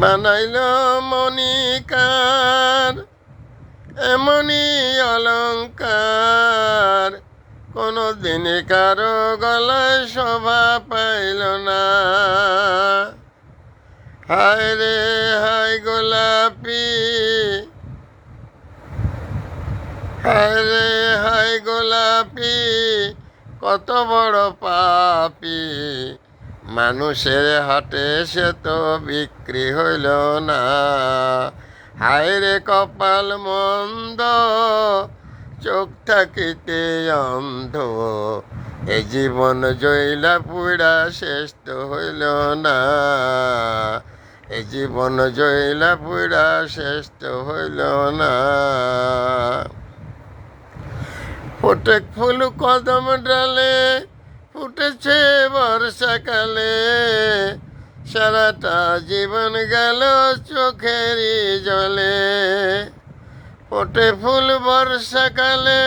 বানাইল মণিকার এমনি অলঙ্কার কোনো দিন কারো গলায় শোভা পাইল না। হায় রে হায় গোলাপি, হায় রে হায় গোলাপি, কত বড় পাপি, মানুষের হাটে সে তো বিক্রি হইল না। হায় রে কপাল মন্দ, চোখ থাকিতে অন্ধ, এ জীবন জইলা পুইড়া শেষ তো হইল না। এ জীবন জইলা পুইড়া শেষ তো হইল না। ফোটে ফুল কদম ডালে, ফুটেছে বর্ষাকালে, সারাটা জীবন গেল চোখেরই জলে। ফোটে ফুল বর্ষাকালে,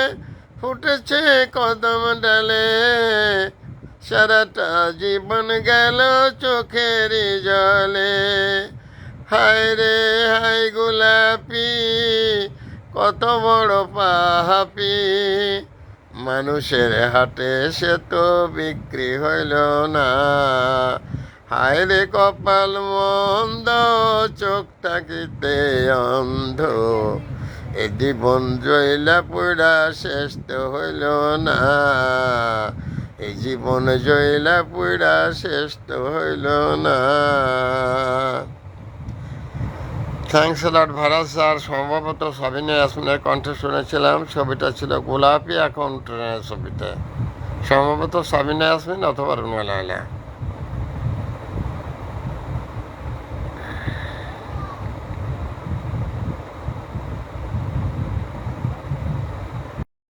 ফুটেছে কদম ডালে, সারাটা জীবন গেল চোখেরই জলে। হায় রে হায় গোলাপি, কত বড় পাপি, মানুষের হাটে সে তো বিক্রি হইল না। হায় রে কপাল মন্দ, চোখ থাকিতে অন্ধ, এ জীবন জইলা পুইড়া শেষ তো হইল না। এই জীবন জইলা পুইড়া শেষ তো হইল না। Thanks a lot Bharat sir. সম্ভবত সাবিনা ইয়াসমিনের কণ্ঠে শুনেছিলাম, ছবিটা ছিল গোলাপি, এখন ট্রেনের ছবিতে। সম্ভবত সাবিনা ইয়াসমিন অথবা রুনা লায়লা।